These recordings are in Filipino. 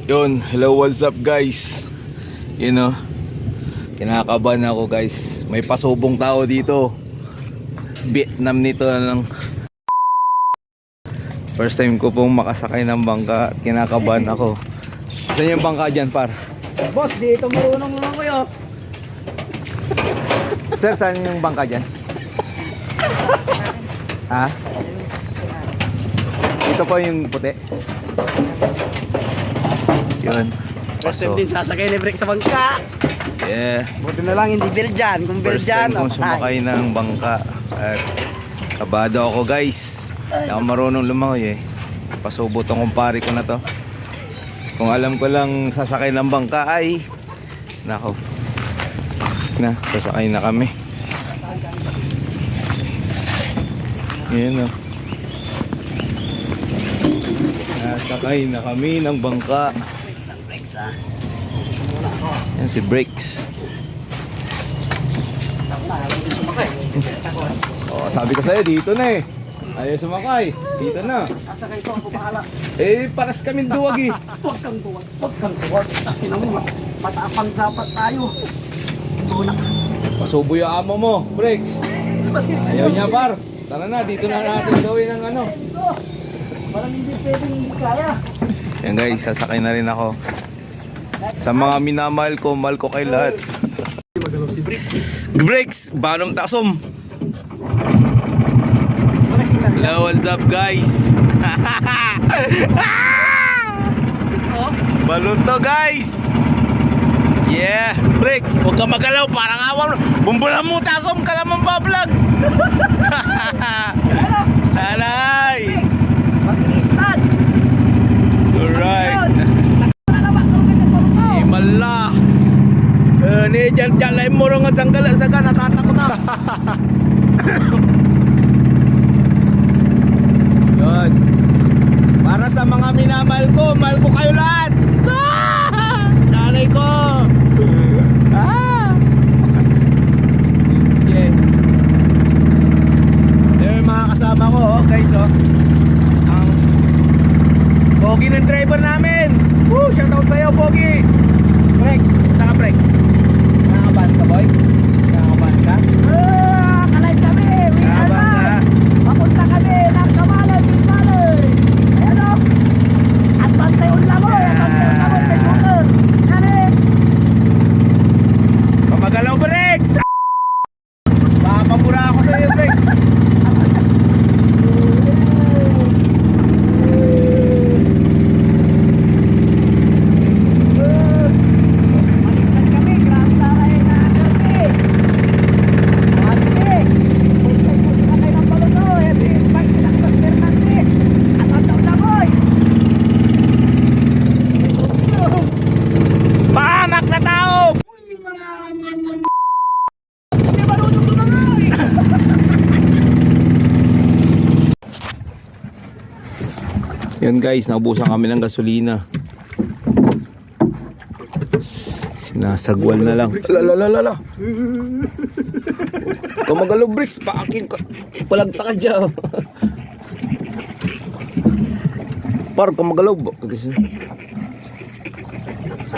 Yun, hello, what's up guys? You know, kinakabahan ako guys. May pasubong tao dito. Vietnam nito ng first time ko pong makasakay ng bangka at kinakabahan ako. Saan yung bangka dyan, par? Boss, dito marunong naman kayo. Sir, saan yung bangka dyan? Ha? Ito po yung puti. Yun. First time din sasakay ni Brick sa bangka. Yeah. Buti na lang hindi Belgian. Kung First Belgian, time kong sumakay ng bangka. At kabado ako guys. Hindi ako marunong lumangoy eh. Pasubo tong kumpare ko na to. Kung alam ko lang sasakay ng bangka ay nako. Na, sasakay na kami. Yan o. Nasakay na kami ng bangka. Bricks ha. Yan si Bricks. Oh, sabi ko sa'yo, dito na eh. Ayaw sumakay. Dito na. Sasakay ko, ako bahala. Eh, paras kami duwag eh. Huwag kang tuwag. Huwag kang tuwag. Ina mo, mas matapang dapat tayo. Tuna. Pasubo yung amo mo, Bricks. Ayaw niya, par. Tara na, dito na natin gawin ang ano. Dito. Parang hindi pwedeng hindi kaya. Yan guys, sasakay na rin ako. Sa mga minamahal ko, mahal ko kay lahat. Magalaw si Bricks. Bricks, Banom Tasom. Hello, what's up guys? Balon to guys. Yeah, Bricks, huwag ka magalaw, parang awan. Bumbulan mo, Tasom, ka naman ba-vlog? Nanay. Mag-listad. Alright. Imala. Ni dyan lain mo rin ang sanggala sa ka, natatakot na. Yun. Para sa mga minamahal ko, mahal ko kayo lahat. Nanay ko. Yeah. Yung mga kasama ko, guys, ang Pogi ng driver namin. Woo, shoutout sa'yo, Pogi. Break, naka-break. Nakakabahan ka, boy? Nakakabahan ka? Kalay kami. Nakakabahan ka? Papunta kami ng Kamalay, Bismalay. Ayan o. At bantay ulam mo. At bantay ulam mo. May motor. Yan eh. Pamagalaw, Break! Papamura ako sa'yo, Break. Malisan kami. Grabe tayo na Derby. Mali. Punta kayo ng Baluto. Heavy bike sila sa Fernandez. At bantay ulam mo. Pahamak na tao! Hindi marunong lumangay. Yan guys, naubusan kami ng gasolina. Sinasagwal na lang. Lalalala. Kumagalaw, Bricks, paakin ka. Palagta ka dyan. Par, kumagalaw.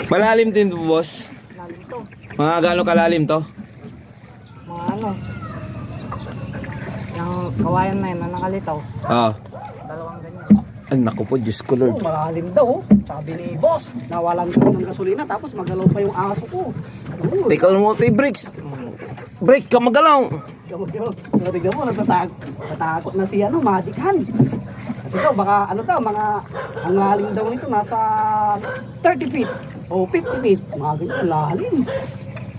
Malalim din to, boss. Lalim to. Mga gano'ng kalalim to? Mga ano. Yung kawayan na yun na nakalitaw. Ah. Dalawang ganyan. Ay, naku po, Diyos ko Lord. Malalim daw. Sabi ni boss, nawalan ko ng gasolina tapos magalaw pa yung aso ko. Teka mo tayo, Bricks. Bricks, kumagalaw. Nariga mo, natatakot na si ano, Magic Hand. Kasi daw, baka ano daw, mga ang lalim daw nito nasa 30 feet o 50 feet. Mga ganyan, lalim.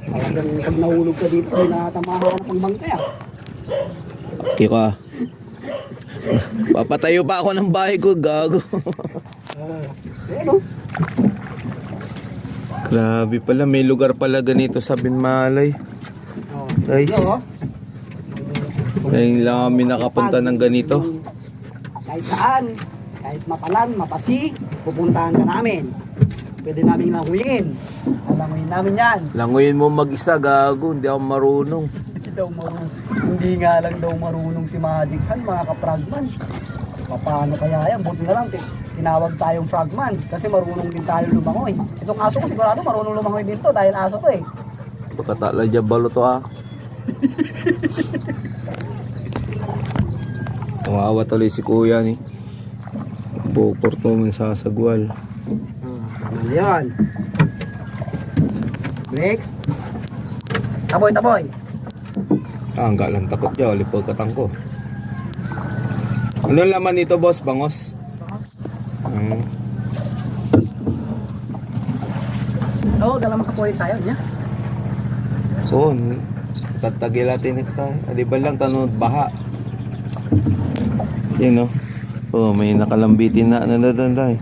Talagang pag nahulog ka dito, may natamahan ng pangbangkay ah. Okay ka. Papatayo pa ako ng bahay ko, gago. Ano? Grabe pala, may lugar pala ganito sa Binmalay. Oh. Guys, Ano, ngayon lang kami nakapunta ng ganito. kahit saan, kahit mapalan, mapasi, pupuntahan ka namin. Pwede namin languyin. Languyin namin yan. Languyin mo mag-isa, gago, hindi ako marunong. Hindi nga lang daw marunong si Magic Hand, mga kapragman. Paano kaya yan? Buti na lang, tinawag tayong frogman kasi marunong din tayo lumangoy. Itong aso ko sigurado marunong lumangoy din to dahil aso to eh. Pagkatala dyan balo to ah. Tumawa tuloy si kuya ni. Puporto man sa sagwal. Ano yan? Next. Taboy, taboy. Ah, ang galang takot niya. Lipag katang ko. Ano laman nito boss? Bangos? Oo, dalam makapulit sa'yo niya. So, tatagilatin ito tayo. Adiba lang tanong baha. Yan no. Oh, may nakalambitin na ano doon tayo.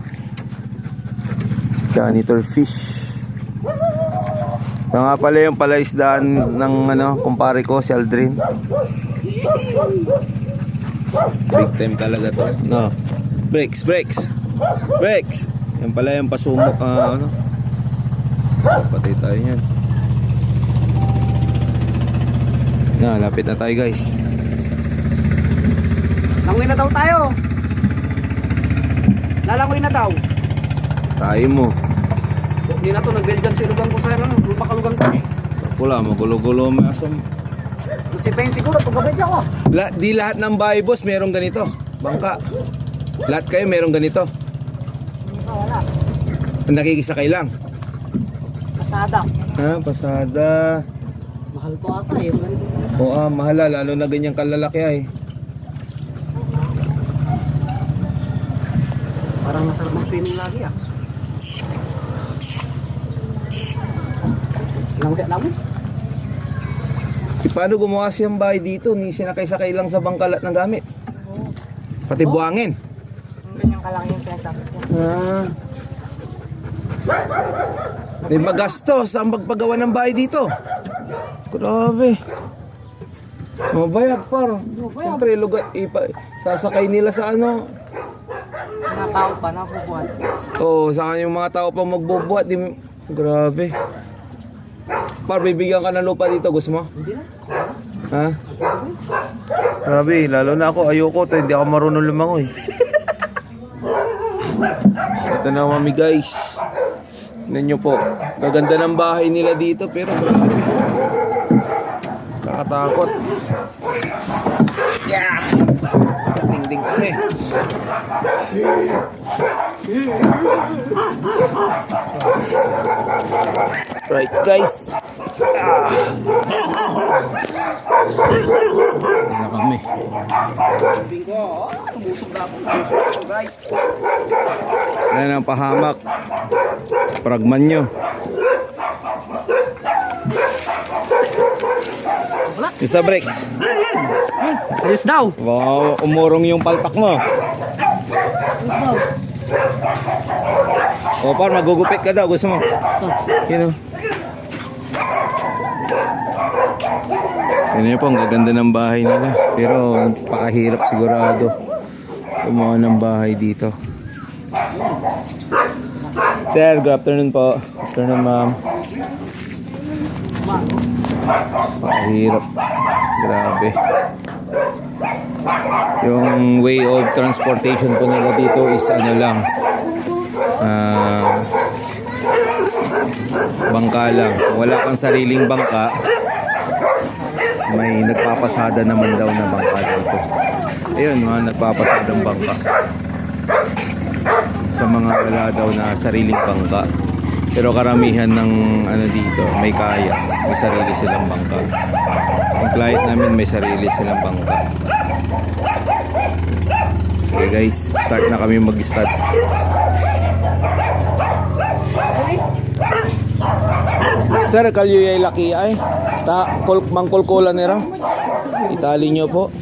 Janitor fish. Ito nga pala yung palaisdaan ng ano, kumpare ko, si Aldrin. Big time talaga to. No. Brakes. Yan pala yung pasumok ano. Patay tayo yan. Na, lapit na tayo guys. Langoy na daw tayo. Lalangoy na daw. Tayo mo. Hindi na to, nag-Belgian silugan ko sa'yo. Lupakalugan ko eh. Wala, magulo-gulo may asam. Si Peng siguro, pagkabedya ko. Di lahat ng bahay boss merong ganito. Bangka. Lahat kayo merong ganito. Wala. Nakikisakay lang. Pasada. Ha, pasada. Mahal ko ata eh. Oo, mahala. Lalo na ganyang kalalaki ay. Parang masarap mag-swimming lagi ah. Langga namin. Paano gumawa siyang bahay dito? Ni sinakay-sakay lang sa bangkalat ng gamit. Pati buhangin. Ganyang kalaki yung pinasasakyan. Di magastos ang magpagawa ng bahay dito. Grabe. Mabayad par. Siyempre, sasakay nila sa ano. Mga tao pa na bubuhat. Oo, saan yung mga tao pa magbubuhat. Grabe. Par, bibigyan ka ng lupa dito. Gusto mo? Hindi na. Ha? Grabe, lalo na ako. Ayoko to. Hindi ako marunong lumangoy. Ito na mami guys. Tignan nyo po. Gaganda ng bahay nila dito. Pero grabe. Nakatakot. Yeah! Ding-ding kami. Right guys. Ano na kami. Bingo. Tumusog na ako. Tumusog ako guys. Ayan ang pahamak. Frogman nyo. Mr. Breaks. Ayos daw. Wow, umurong yung palpak mo. Ayos daw. O par, magugupit ka daw. Gusto mo? Yun o. Yun yun po, ang gaganda ng bahay nila. Pero pakahirap sigurado gumawa ng bahay dito. Sir, good afternoon po. Good afternoon ma'am. Pakahirap. Grabe. Yung way of transportation po nila dito is ano lang, bangka lang. Wala kang sariling bangka, may nagpapasada naman daw na bangka dito. Ayun, mga nagpapasadang bangka. Sa mga wala daw na sariling bangka. Pero karamihan ng ano dito, may kaya, may sarili silang bangka. Ang client namin may sarili silang bangka. Okay guys, start na kami mag-start. Sir, kalyo yung laki ay mangkulkulan nila. Itali nyo po.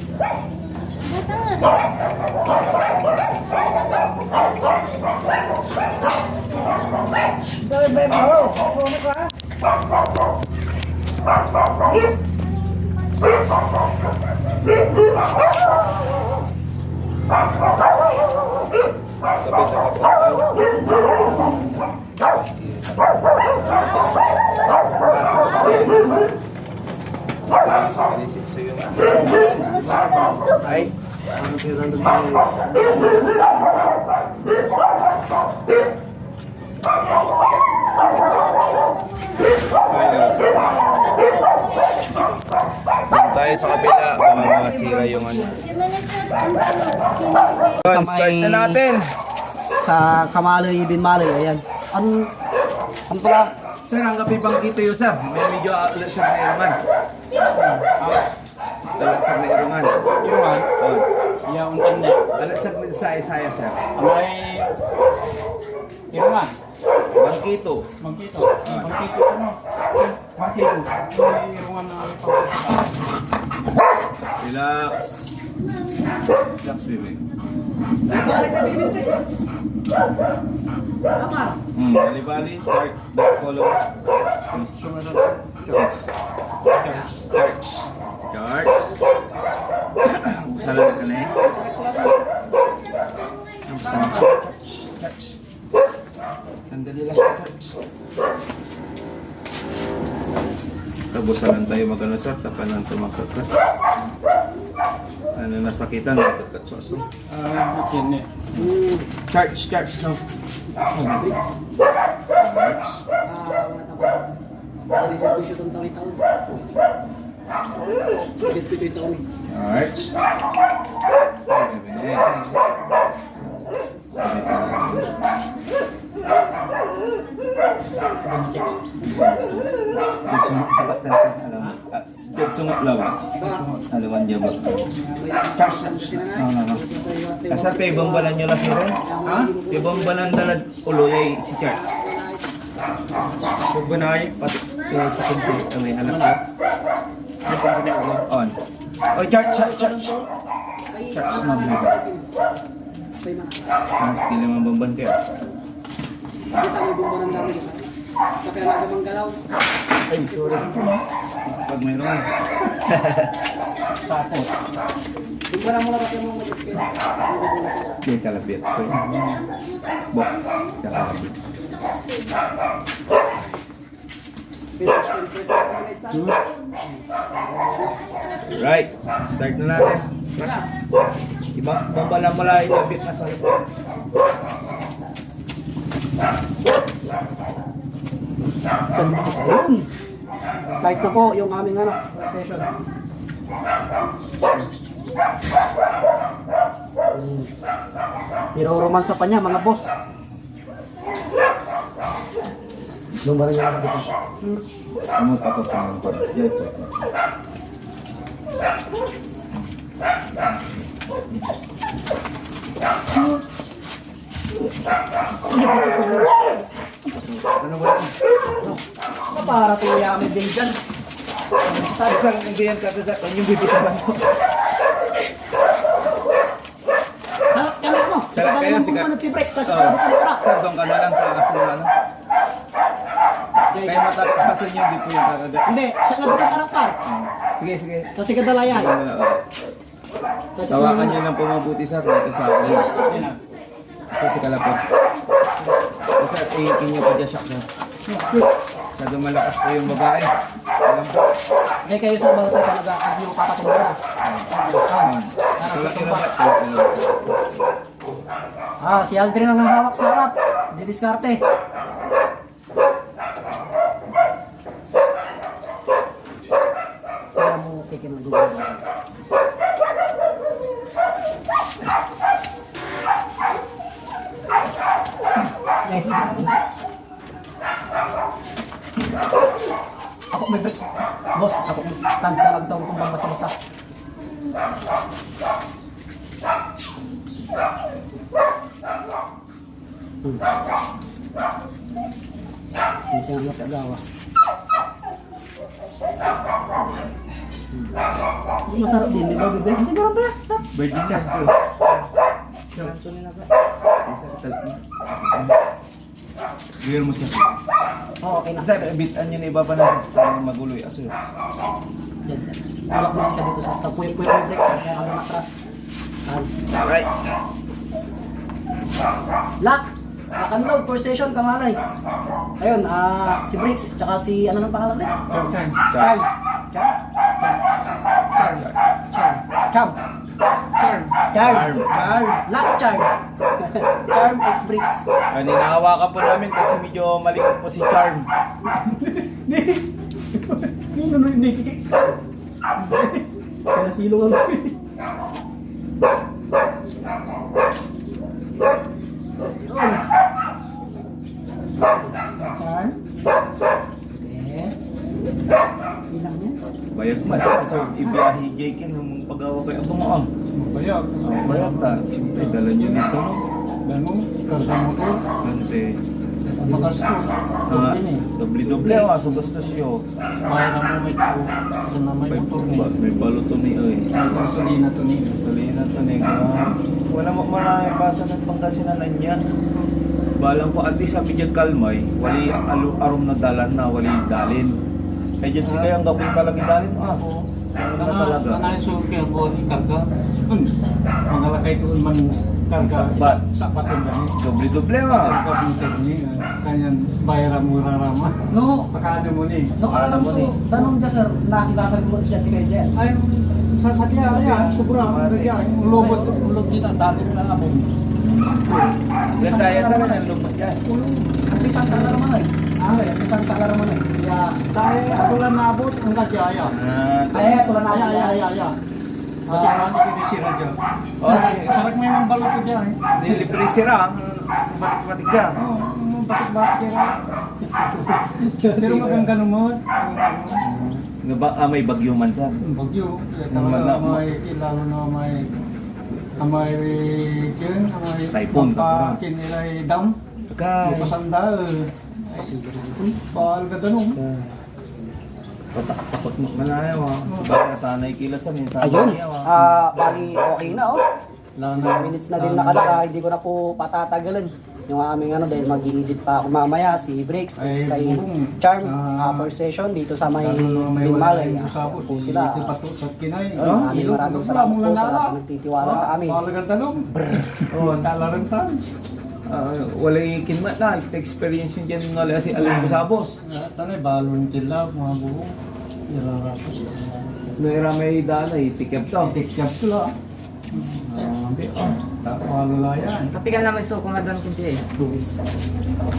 Ay, tayo sa kabila. Baka masira yung ano. Yun, start na natin. Sa Kamaloy bin Maloy, ayan. Ano pala? Sir, ang kape bang dito yun, sir? May medyo alasag na irungan. Alasag na irungan. Irungan? Iya, untan na. Alasag na saya, sir. Amay... Irungan? Bangkito. Bangkito. Bangkito ano? Bangkito. May irungan na Relax. Relax, baby. Amar. Bali-bali. Dark color. Charts. Salam ka na eh. Ang pasang charts. Andali lang charts. Tapos na lang tayo mag-ano sir. Tapan ng tumakakat. Ano nasakitan? Nagkakat soso. Kini. Charts no. Charts. Dari servisyo itong taon-taon. Dito yung taon. Charts. Sungat lawa. Alawan dia ba? Charge. No. Kasar kay bambalan nyo lang sir. Ha? Kay bambalan talad ulo ay si Charles. Sugunay pati pakunti may anak. On. Oh, Charles. Charles na bisa. Mas kila mga bamban kaya. Kita may bumba ng dami. Kasi ang nagamang galaw. Ay, sorry. Pag mayroon. Tapos. Bumba na mula kasi mga majot kayo. Yung kalabit. Bok. Kalabit. Right. Start na natin. Iba, bambala mula ilapit na sa likod. Ayun. Start na po yung aming session.Iro-romansa pa niya mga boss. Lumbar niya ako dito. Ano ako pa ng pag-jet? Ano ba ito? Para tuya kami din dyan. Isang hindi yan kagagat. Ang yung bibitawan ko. Salat kami mo. Salat kayo, Sige. sige. Bumanat si Brex. Kasi Oo. sabi ka na. Sir, doon ka na lang sa asin na ano. Kaya matakasan niyo, hindi po yung kagagat. Hindi, siya nga dito karakter. Sige. Kasi kadalayan. Tawakan niyo lang po mabuti sir. Dito sa akin. Sa kalapot. Kasi iingin niyo pa dyan siya. Masyadong malakas po yung babae. Alam po. Kaya kayo sa mga tayo talaga ang yung papatumba na. Tulak yung labat. Si Aldrin ang hawak sa harap. Didiskarte. Kaya mo tikin ng gulo. Ako may breaks. Boss, ako talag daw kung basta-basta. Hindi siya matagawa. Masarap din, di ba, bebe? Hindi ko lang ba? Virgin ka. Ganto nila ba? Isa ka talak na. Bigyan mo sir. Okay na. Sir, bitan niyo na ibaba na sa maguloy. Aso yun. Diyan, sir. Tulak mo lang siya dito sa tapuy-puy ng break. Kaya kami matras. Alright. Lock! Lock and load per session, kamalay. Ayun, si Brix, tsaka si, ano nang pangalan rin? Charm. Charm. Charm. Charm. Lock Charm. Charm X Brix. Ninahawakan po namin kasi medyo malikot po si Charm. Silong ang Saan? Ilang yan? Bayag man sa ibiyahe Jake nung pag-awa kayo tumaang. Mabayag. Bayag ta. Siyempre dala niyo nito no. Dan mo, karga mo ko. Ante. Sa bagas ko. Doble-doble so bastos yo. Para mo may ko. Sa namay motor ni. May baluto ni oy. Gasolina to ni. Gasolina to ni. Wala mo marami basa ng pangkasinanan niya. Balang ko at least sabi niya kalmay, wali arom na dalan na wali dalin. Agency kaya ang gabong talaga dalin na talaga. Kanay suke ko ni karga. Mga lakay tuon man karga. Sakbat. Sakbat ang gani. Doble-doble Karga motor ni. Kanyan bayaran mo rarama. No, Pakano mo ni. no, alam mo, tanong dyan sir, nasilasan ko dyan si Kay Jen. Ay, sa tiya, ayan, sobrang kaya ulobot Dito, dati na abon. Saya sa mga lupot yan. Ang isang talar man ay. Ang isang talar man ay. Kaya, dahil ako lang nabot ang kajaya. ay, tulad na ako. Ay. Pagkakaan ko ni Sira dyan. Okay. Sarap may mga balot ko dyan. Nilibre sira ang batik ka. Oo, bakit kaya. Pero maganda naman. May bagyo man sa. Bagyo. Talaga may kilala na may Typhoon, pampakin nila dam. Kay Pasanda. Ay, sige rin. Paal ka tanong. patak mo manayaw baka sanay kila sa minsan. Ayun, bali okay na oh. 9 minutes na din nakalaka, hindi ko na po patatagalan. Yung aming ano dahil mag-i-edit pa ako mamaya si Breaks, Ay, kay bubong. Charm, first session dito sa may Binmalay. Po sila. Maraming salamat po sa lahat ng nagtitiwala sa amin. Talagang tanong. Oo, talagang tanong. Wala kinmat na experience yun dyan nga si Alan Busabos. Tanay, balon kila, mga buhong. Naira may danay, tikip to. Tikyap sila. Wala yan. Kapikan naman so kung adon kunti eh. Luis.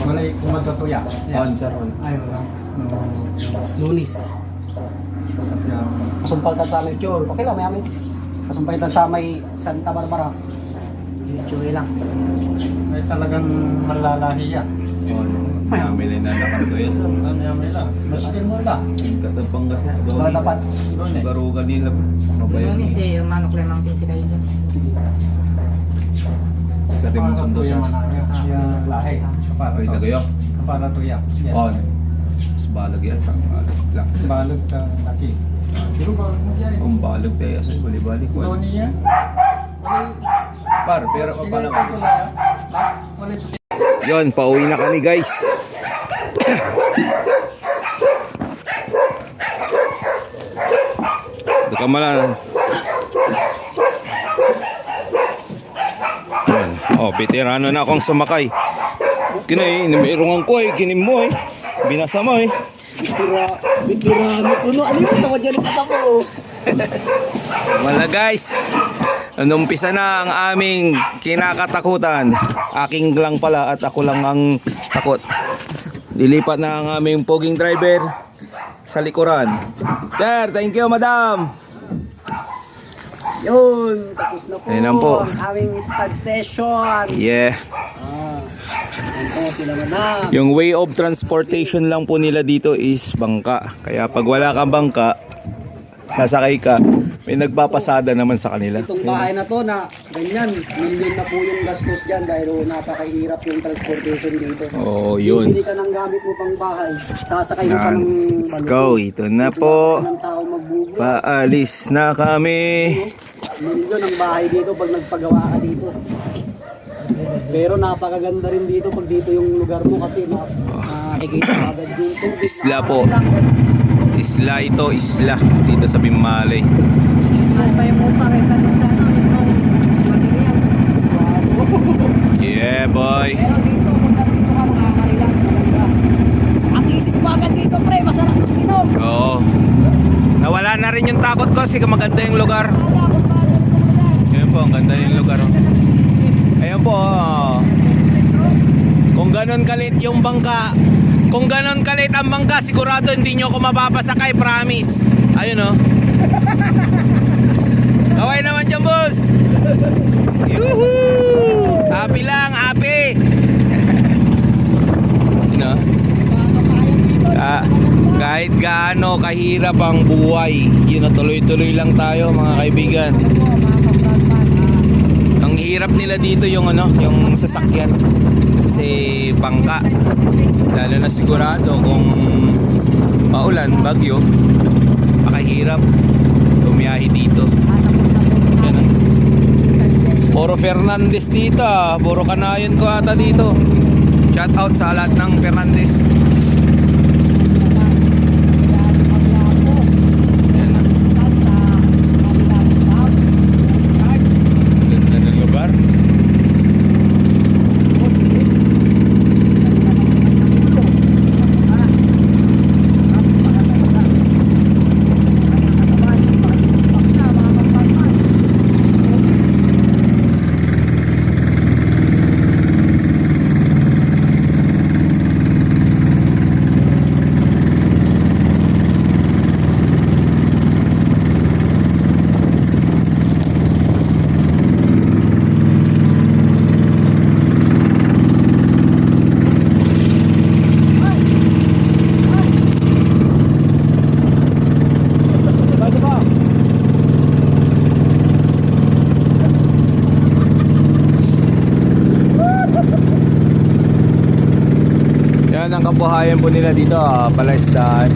Wala kung matatuya. On sir on. Ay, wala. Lunis. Kasumpaltan sa amin, Chur. Okay lang, may kasumpaltan sa may Santa Barbara. Chewy lang. Ay, talagang malalahi yan. On. May na nakatuya sir. May lang. Masikin mo lang. Katapang kasi. Wala dapat. Garuga nila. Doon ni si Manok Lemang Tin si kayo dyan. Katimong sundo siya. Yung lahi. Ay tagayo. Kapala tuya. On. Mas balag yan. Balag lang. Balog ka laki. Pero balog mo dyan. Kung balag tayo sa bali-bali ko. Doon niya. Par, pero pala ko. Wala sa Yon, pauwi na kami guys. Dito mo lang. Yan. Oh, veterano na akong sumakay. Kinay, mayroong ko eh, kinim mo eh. Binasa mo eh. Bitirano ko no. Ano yung tawad yan ito ko? Wala guys. Numpisa na ang aming kinakatakutan. Aking lang pala at ako lang ang takot. Lilipat na ang aming poging driver sa likuran. Sir, thank you madam. Yun, tapos na po, Ayun po. ang aming start session. Yeah. Ayun po sila madam. Yung way of transportation lang po nila dito is bangka. Kaya pag wala kang bangka, sasakay ka, may nagpapasada naman sa kanila. Itong bahay na to na ganyan, million na po yung gastos dyan dahil napakahirap yung transportation dito. Oo, yun. Hindi ka ng gamit mo pang bahay, sasakay mo pa ng Let's go, ito na po. Ng tao magbubuo. Paalis na kami. Million ang bahay dito pag nagpagawa ka dito. Pero napakaganda rin dito pag dito yung lugar mo kasi nakikita ka agad yung tubig. Isla po. Isla ito, isla. Dito sa Binmalay. Mas pa yung upa kaysa din sa ano mismo material. Yeah, boy. Pero dito, pag dito ka makaka-relax maganda. Ang isip mo agad dito pre, masarap yung inom. Oo. Nawala na rin yung takot ko kasi maganda yung lugar. Ayun po, ang ganda yung lugar. Ayun po. Kung ganon kalit yung bangka, kung ganon kalit ang bangka, sigurado hindi nyo ako mapapasakay, promise. Ayun o. Kaway naman dyan, boss. Yuhuu! Happy lang, happy. You know? Kahit gaano kahirap ang buhay, yun, tuloy-tuloy lang tayo, mga kaibigan. Ang hirap nila dito yung ano, yung sasakyan. Kasi bangka. Lalo na sigurado kung maulan, bagyo, makahirap tumiyahi dito. Yan, ah. Puro Fernandez dito, ah. Puro kanayon ko ata dito. Shout out sa lahat ng Fernandez. Yan, ah. Ganda ng lugar. Yan ang kabuhayan po nila dito, palaisdaan.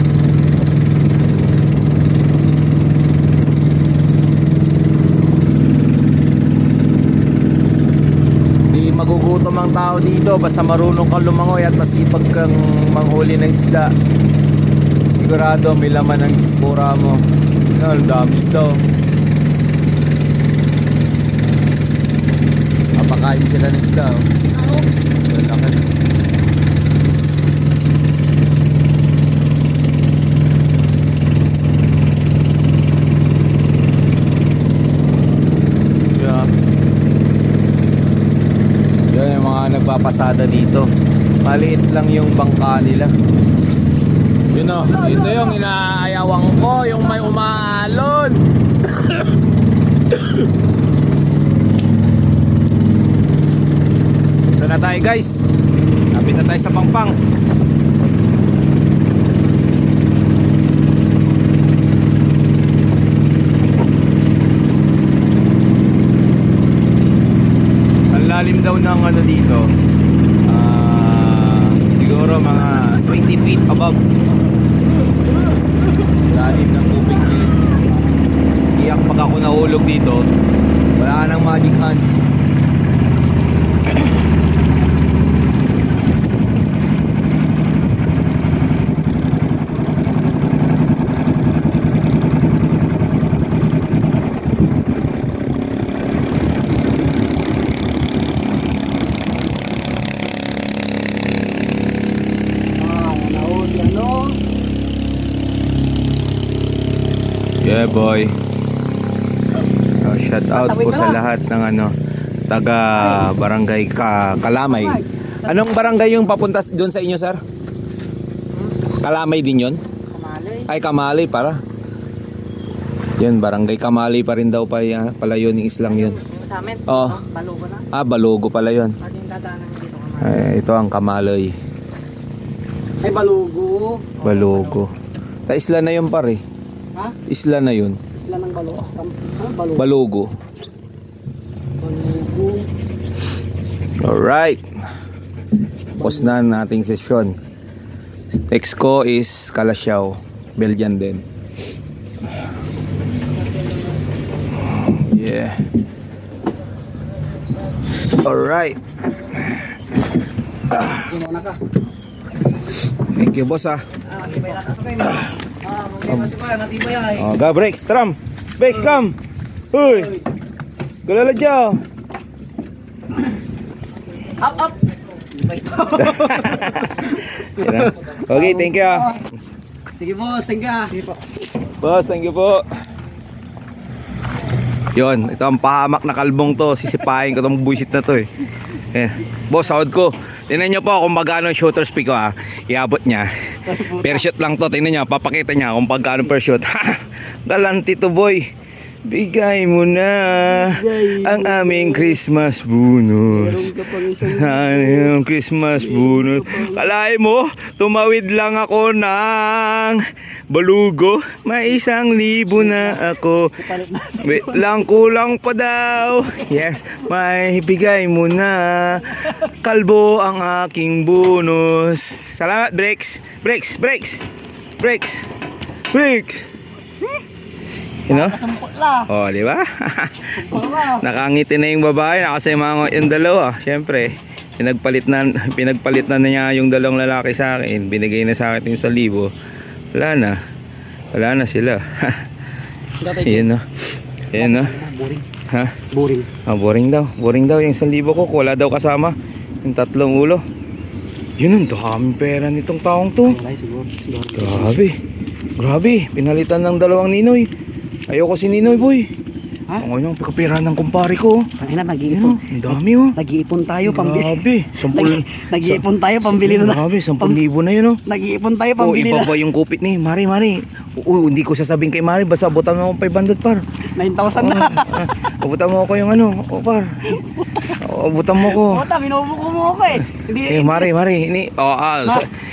Di magugutom ang tao dito basta marunong kang lumangoy at masipag kang manghuli ng isda. Sigurado may laman ang sikura mo. Yan, damis daw. Mapakain sila ng isda. Yan, laki. Nagpapasada dito. Maliit lang yung bangka nila. Yun o, ito yung inaayawang ko, yung may umaalon. Ito na tayo guys. Kapit na tayo sa pangpang. Lalim daw ng ano dito, siguro mga 20 feet above. Lalim ng tubig dito. Iyak pag ako nahulog dito, wala ka ng magic hands. Yeah boy. Shout out po sa lahat ng ano, taga barangay Kalamay. Anong barangay yung papunta doon sa inyo, sir? Kalamay din 'yon? Ay, Kamalay para. Yun, barangay Kamalay pa rin daw pala yun, yung islang yun. Sa amin? Oh. Balugo na. Ah, Balugo pala yun. Pati yung dadaanan dito. Ay, ito ang Kamalay. Ay, Balugo. Balugo. Ta isla na yun pare. Ha? Isla na yun. Isla ng Balugo. Balugo. Balugo. Balugo. Alright. Tapos na ang ating session. Next ko is Kalasyaw. Belgian din. Yeah. Alright. Gumuna ka. Thank you, boss, ah. Matibay na ka. Matibay na matibay ay. Oh, ga brakes, tram. Brakes, come. Uy. Galala dyan. Up, up. Okay, thank you. Sige boss, tingga. Sige po. Boss, thank you po. Yon, ito ang pahamak na kalbong to. Sisipahin ko itong buisit na to eh. Boss, sahod ko. Tingnan nyo po kung magkano yung shooter speed ko, ha. Iabot niya. Per shot lang to. Tingnan nyo, papakita niya kung pagkano per shot. Galanti to boy. bigay mo na ang aming Christmas bonus. Meron ka pang isang Ano yung Christmas bonus? Kalahin mo, tumawid lang ako ng balugo. May 1,000 na ako. palit na. Wait lang, kulang pa daw. Yes, may bigay mo na. Kalbo ang aking bonus. Salamat, Breaks. Breaks, Breaks. Breaks. Breaks. You know? Kasampot la. Oh, di ba? Sumpang la. Nakangiti na yung babae, nakasama yung dalawa. Siyempre, pinagpalit na niya yung dalawang lalaki sa akin. Binigay na sa akin yung 1,000. Wala na sila. Yun no. Yun no. Boring. Ha? Boring. Ah, boring daw yung 1,000 ko. Wala daw kasama yung 3 ulo. Yun, ang daming pera nitong taong to. Wala siguro. Grabe, pinalitan ng 2 Ninoy. Ayoko si Ninoy, boy. Ha? Ang ano, pagkapira ng kumpare ko. Ay na, Ayun, nag-iipon. ang dami oh. Nag-iipon tayo pambili. Grabe, 10 Nag-iipon tayo pambili na. Grabe, 10,000 na yun oh. Nag-iipon tayo Oh, pambili iba na. ba yung kupit ni Mari? Hindi ko sasabihin kay Mari, basta butan mo ako 500 par. 9,000 na. Butan mo ako yung ano, par. Butan mo ko. Puta, binubuko mo ako eh. Hindi, Mari,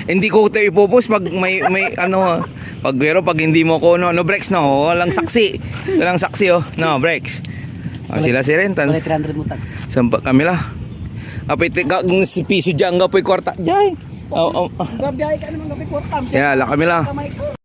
hindi ko ito ipopos pag may ano, pag hindi mo ko no breaks no, walang saksi. Walang saksi oh. No, breaks. Sila si Rentan. Wala 300 mo tag. Sampa kami la. Apit si piso diyan gapoy kwarta. Jay. Grabe ay ka naman gabi kwartam. Yeah, la kami la. Kamay ko.